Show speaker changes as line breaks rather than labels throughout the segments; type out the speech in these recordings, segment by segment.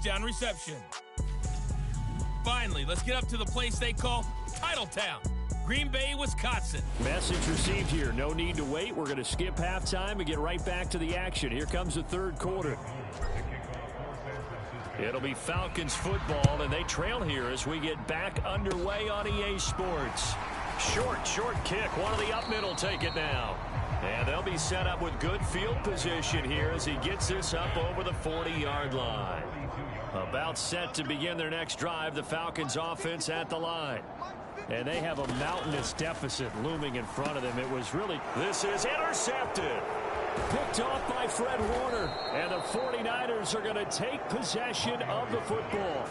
touchdown reception. Finally, let's get up to the place they call Titletown, Green Bay, Wisconsin.
Message received here. No need to wait. We're going to skip halftime and get right back to the action. Here comes the third quarter. It'll be Falcons football, and they trail here as we get back underway on EA Sports. Short kick. One of the up middle take it now. And they'll be set up with good field position here as he gets this up over the 40-yard line. About set to begin their next drive, the Falcons offense at the line. And they have a mountainous deficit looming in front of them. This is intercepted. Picked off by Fred Warner. And the 49ers are going to take possession of the football.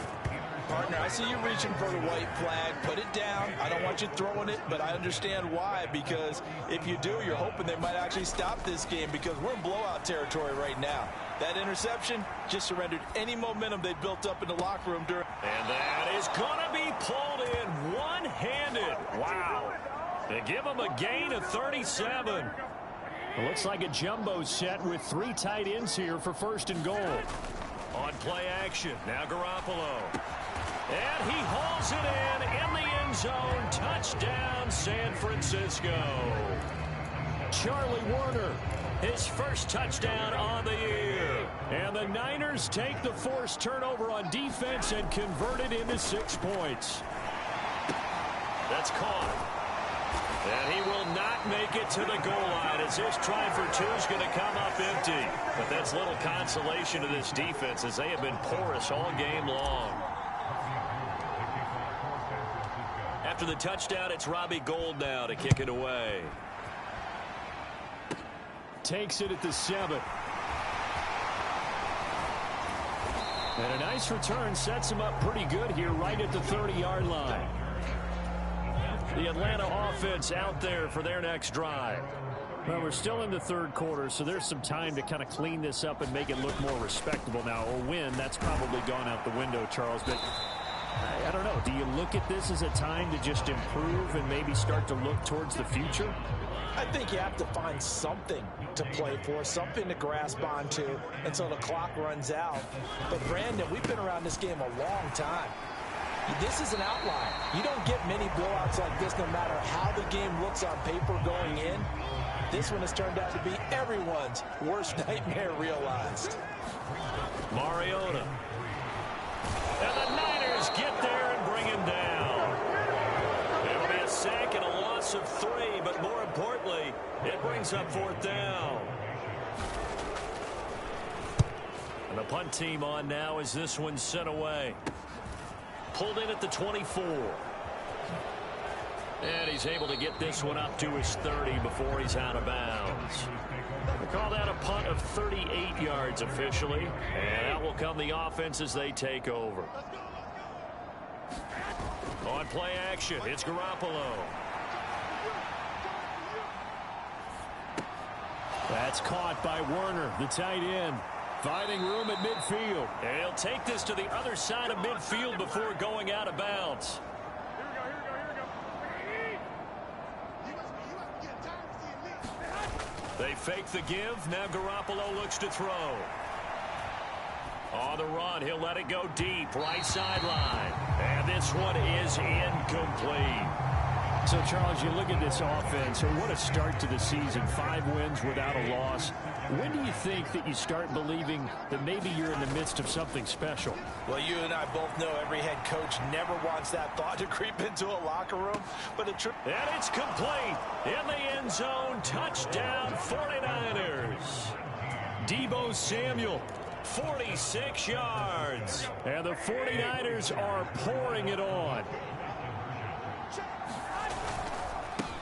Partner, I see you reaching for the white flag. Put it down. I don't want you throwing it, but I understand why. Because if you do, you're hoping they might actually stop this game because we're in blowout territory right now. That interception just surrendered any momentum they built up in the locker room during.
And that is going to be pulled in one-handed. Wow. They give them a gain of 37. It looks like a jumbo set with 3 tight ends here for first and goal. On play action, now Garoppolo. And he hauls it in the end zone. Touchdown, San Francisco. Charlie Warner, his first touchdown on the year. And the Niners take the forced turnover on defense and convert it into 6 points. That's caught. And he will not make it to the goal line as this try for 2 is going to come up empty. But that's little consolation to this defense as they have been porous all game long. After the touchdown, it's Robbie Gould now to kick it away. Takes it at the 7. And a nice return sets him up pretty good here right at the 30-yard line. The Atlanta offense out there for their next drive. Well, we're still in the third quarter, so there's some time to kind of clean this up and make it look more respectable now. Or win, that's probably gone out the window, Charles. But I don't know. Do you look at this as a time to just improve and maybe start to look towards the future?
I think you have to find something to play for, something to grasp onto until the clock runs out. But, Brandon, we've been around this game a long time. This is an outlier. You don't get many blowouts like this no matter how the game looks on paper going in. This one has turned out to be everyone's worst nightmare realized.
Mariota. And the Niners get there and bring him down. It'll be a sack and a loss of 3, but more importantly, it brings up 4th down. And the punt team on now as this one's sent away. Pulled in at the 24. And he's able to get this one up to his 30 before he's out of bounds. We call that a punt of 38 yards officially. And out will come the offense as they take over. On play action, it's Garoppolo. That's caught by Werner, the tight end. Finding room at midfield. And he'll take this to the other side of midfield before going out of bounds. They fake the give. Now Garoppolo looks to throw. On the run, he'll let it go deep. Right sideline. And this one is incomplete. So, Charles, you look at this offense, and what a start to the season. 5 wins without a loss. When do you think that you start believing that maybe you're in the midst of something special?
Well, you and I both know every head coach never wants that thought to creep into a locker room. But and
it's complete. In the end zone, touchdown 49ers. Deebo Samuel, 46 yards. And the 49ers are pouring it on.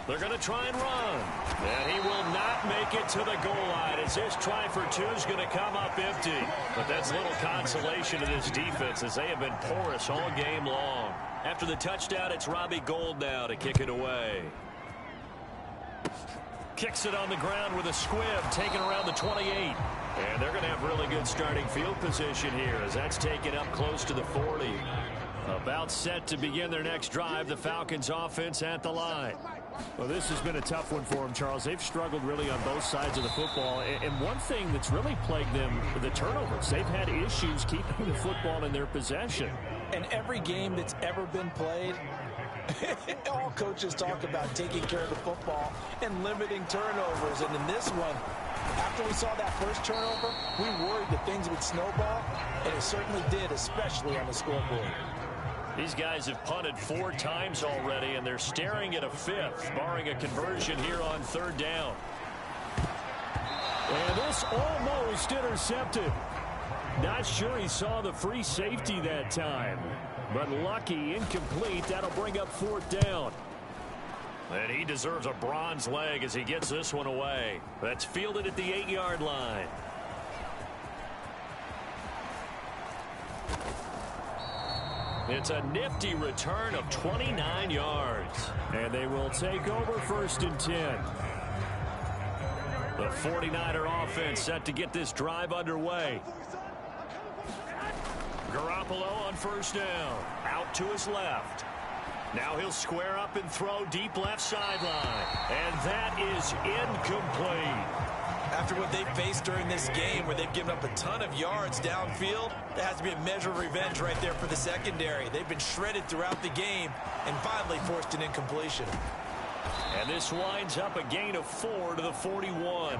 They're going to try and run. And he will not make it to the goal line as this try for 2 is going to come up empty. But that's little consolation to this defense as they have been porous all game long. After the touchdown, it's Robbie Gould now to kick it away. Kicks it on the ground with a squib, taken around the 28. And they're going to have really good starting field position here as that's taken up close to the 40. About set to begin their next drive. The Falcons offense at the line.
Well, this has been a tough one for them, Charles. They've struggled really on both sides of the football. And one thing that's really plagued them, the turnovers. They've had issues keeping the football in their possession.
And every game that's ever been played, all coaches talk about taking care of the football and limiting turnovers. And in this one, after we saw that first turnover, we worried that things would snowball, and it certainly did, especially on the scoreboard.
These guys have punted 4 times already, and they're staring at a 5th, barring a conversion here on 3rd down.
And this almost intercepted. Not sure he saw the free safety that time. But lucky, incomplete. That'll bring up 4th down.
And he deserves a bronze leg as he gets this one away. That's fielded at the 8-yard line. It's a nifty return of 29 yards.
And they will take over 1st and 10.
The 49er offense set to get this drive underway. Garoppolo on 1st down. Out to his left. Now he'll square up and throw deep left sideline. And that is incomplete.
After what they faced during this game where they've given up a ton of yards downfield, there has to be a measure of revenge right there for the secondary. They've been shredded throughout the game and finally forced an incompletion.
And this winds up a gain of 4 to the 41.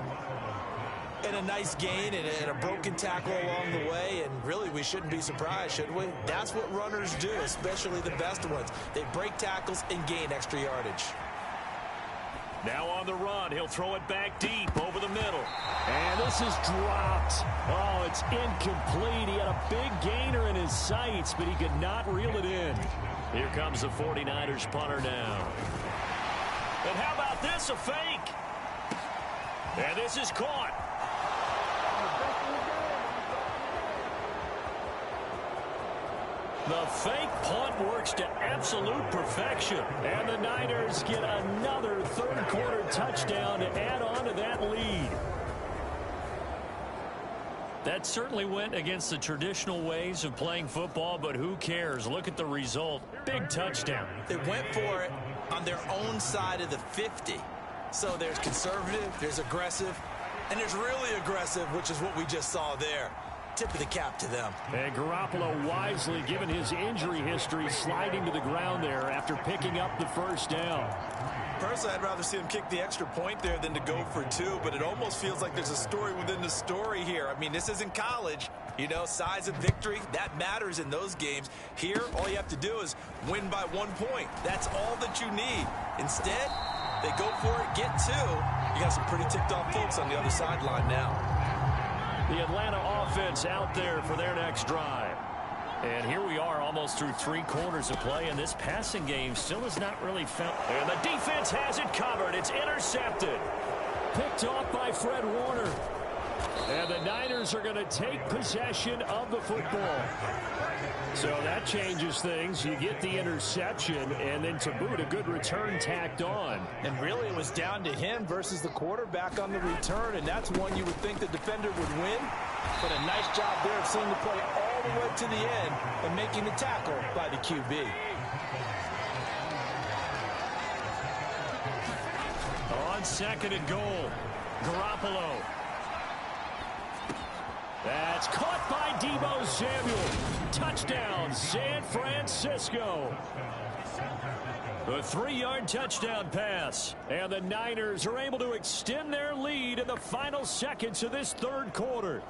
And a nice gain and a broken tackle along the way, and really we shouldn't be surprised, should we? That's what runners do, especially the best ones. They break tackles and gain extra yardage.
Now on the run, he'll throw it back deep over the middle.
And this is dropped. Oh, it's incomplete. He had a big gainer in his sights, but he could not reel it in.
Here comes the 49ers punter now. And how about this, a fake? And this is caught. The fake punt works to absolute perfection. And the Niners get another 3rd quarter touchdown to add on to that lead. That certainly went against the traditional ways of playing football, but who cares? Look at the result. Big touchdown.
They went for it on their own side of the 50. So there's conservative, there's aggressive, and there's really aggressive, which is what we just saw there. Tip of the cap to them.
And Garoppolo wisely, given his injury history, sliding to the ground there after picking up the 1st down.
Personally, I'd rather see him kick the extra point there than to go for 2, but it almost feels like there's a story within the story here. I mean, this isn't college. You know, size of victory, that matters in those games. Here, all you have to do is win by 1 point. That's all that you need. Instead, they go for it, get 2. You got some pretty ticked off folks on the other sideline now.
The Atlanta offense out there for their next drive. And here we are almost through 3 quarters of play, and this passing game still has not really found. And the defense has it covered. It's intercepted.
Picked off by Fred Warner. And the Niners are going to take possession of the football. So that changes things. You get the interception, and then to boot, a good return tacked on.
And really, it was down to him versus the quarterback on the return, and that's one you would think the defender would win. But a nice job there of seeing the play all the way to the end and making the tackle by the QB.
On 2nd and goal, Garoppolo.
That's caught by Deebo Samuel. Touchdown, San Francisco.
The 3-yard touchdown pass.
And the Niners are able to extend their lead in the final seconds of this 3rd quarter.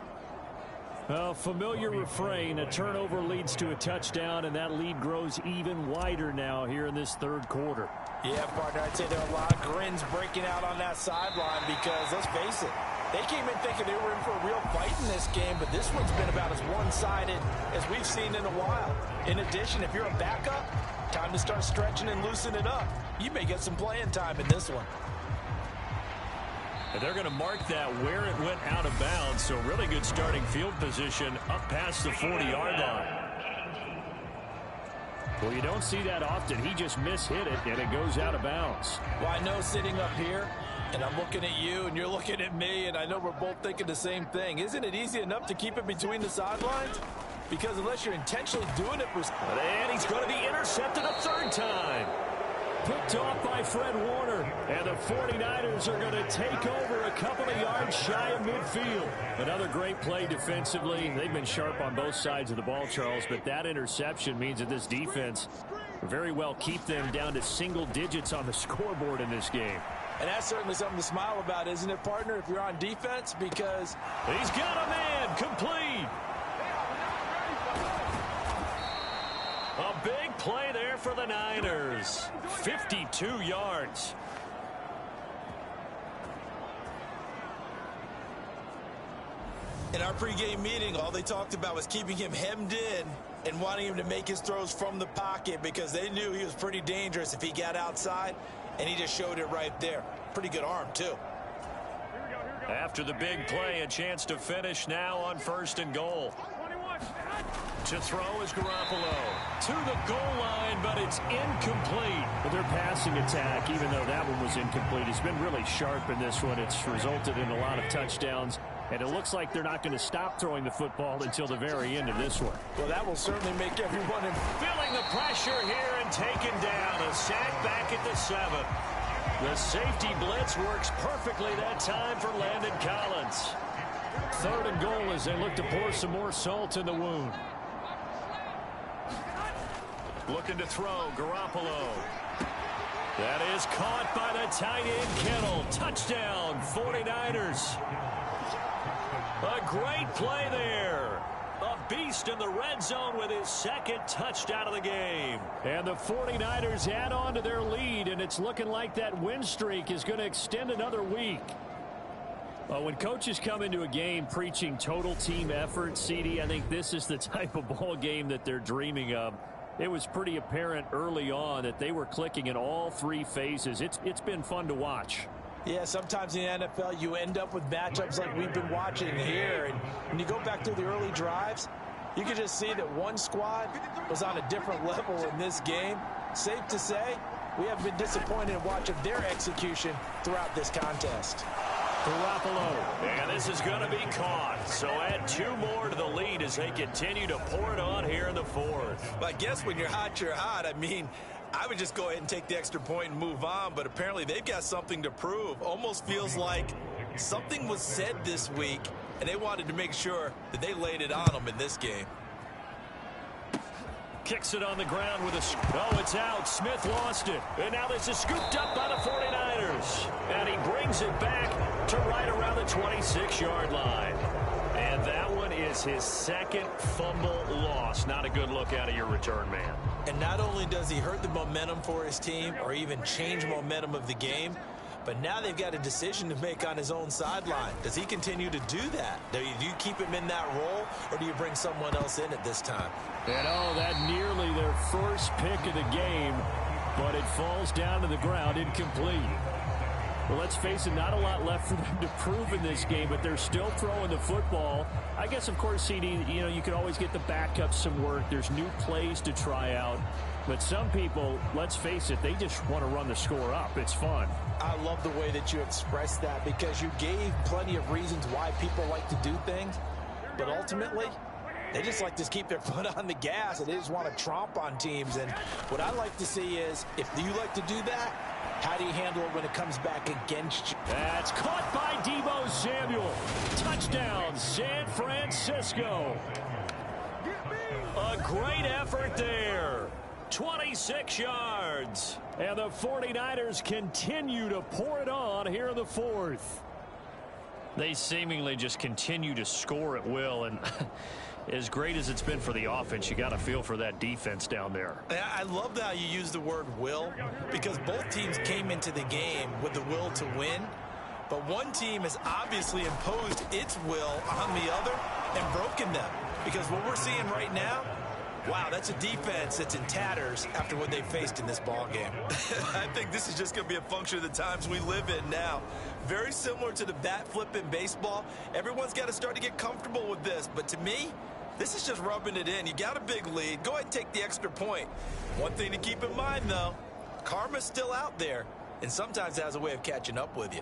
A familiar refrain, a turnover leads to a touchdown, and that lead grows even wider now here in this 3rd quarter.
Yeah, partner, I'd say there are a lot of grins breaking out on that sideline because, let's face it, they came in thinking they were in for a real fight in this game, but this one's been about as one-sided as we've seen in a while. In addition, if you're a backup, time to start stretching and loosening it up. You may get some playing time in this one.
And they're going to mark that where it went out of bounds, so really good starting field position up past the 40-yard line.
Well, you don't see that often. He just mishit it, and it goes out of bounds.
Well, I know sitting up here, and I'm looking at you, and you're looking at me, and I know we're both thinking the same thing. Isn't it easy enough to keep it between the sidelines? because unless you're intentionally doing it,
and he's going to be intercepted a third time.
Picked off by Fred Warner. And the 49ers are going to take over a couple of yards shy of midfield. Another great play defensively. They've been sharp on both sides of the ball, Charles, but that interception means that this defense very well keep them down to single digits on the scoreboard in this game.
And that's certainly something to smile about, isn't it, partner, if you're on defense? Because
he's got a man complete. A big play there for the Niners. 52 yards.
In our pregame meeting, all they talked about was keeping him hemmed in and wanting him to make his throws from the pocket because they knew he was pretty dangerous if he got outside, and he just showed it right there. Pretty good arm, too.
After the big play, a chance to finish now on 1st and goal. To throw is Garoppolo. To the goal line, but it's incomplete.
Well, their passing attack, even though that one was incomplete, has been really sharp in this one. It's resulted in a lot of touchdowns, and it looks like they're not going to stop throwing the football until the very end of this one.
Well, that will certainly make everyone
feeling the pressure here and taken down. A sack back at the 7. The safety blitz works perfectly that time for Landon Collins.
3rd and goal as they look to pour some more salt in the wound.
Looking to throw, Garoppolo. That is caught by the tight end, Kittle. Touchdown, 49ers. A great play there. A beast in the red zone with his 2nd touchdown of the game.
And the 49ers add on to their lead, and it's looking like that win streak is going to extend another week. When coaches come into a game preaching total team effort, CD, I think this is the type of ball game that they're dreaming of. It was pretty apparent early on that they were clicking in all 3 phases. It's been fun to watch.
Yeah, sometimes in the NFL you end up with matchups like we've been watching here. And when you go back through the early drives, you can just see that one squad was on a different level in this game. Safe to say, we have been disappointed in watching their execution throughout this contest.
Garoppolo, and this is going to be caught. So add 2 more to the lead as they continue to pour it on here in the 4th.
Well, I guess when you're hot, you're hot. I mean, I would just go ahead and take the extra point and move on, but apparently they've got something to prove. Almost feels like something was said this week, and they wanted to make sure that they laid it on them in this game.
Kicks it on the ground with a... Oh, it's out. Smith lost it. And now this is scooped up by the 49ers. And he brings it back to right around the 26-yard line. And that one is his 2nd fumble loss. Not a good look out of your return man.
And not only does he hurt the momentum for his team or even change momentum of the game, but now they've got a decision to make on his own sideline. Does he continue to do that? Do you keep him in that role, or do you bring someone else in at this time?
And that nearly their first pick of the game, but it falls down to the ground incomplete. Well, let's face it, not a lot left for them to prove in this game, but they're still throwing the football. I guess, of course, CD, you can always get the backups some work. There's new plays to try out. But some people, let's face it, they just want to run the score up. It's fun.
I love the way that you expressed that because you gave plenty of reasons why people like to do things. But ultimately, they just like to keep their foot on the gas, and they just want to tromp on teams. And what I like to see is, if you like to do that, how do you handle it when it comes back against you?
That's caught by Deebo Samuel. Touchdown, San Francisco.
A great effort there. 26 yards.
And the 49ers continue to pour it on here in the 4th.
They seemingly just continue to score at will, and as great as it's been for the offense, you got to feel for that defense down there.
I love how you use the word will, because both teams came into the game with the will to win, but one team has obviously imposed its will on the other and broken them, because what we're seeing right now, wow, that's a defense that's in tatters after what they faced in this ball game. I think this is just going to be a function of the times we live in now. Very similar to the bat flip in baseball. Everyone's got to start to get comfortable with this. But to me, this is just rubbing it in. You got a big lead. Go ahead and take the extra point. One thing to keep in mind, though, karma's still out there, and sometimes it has a way of catching up with you.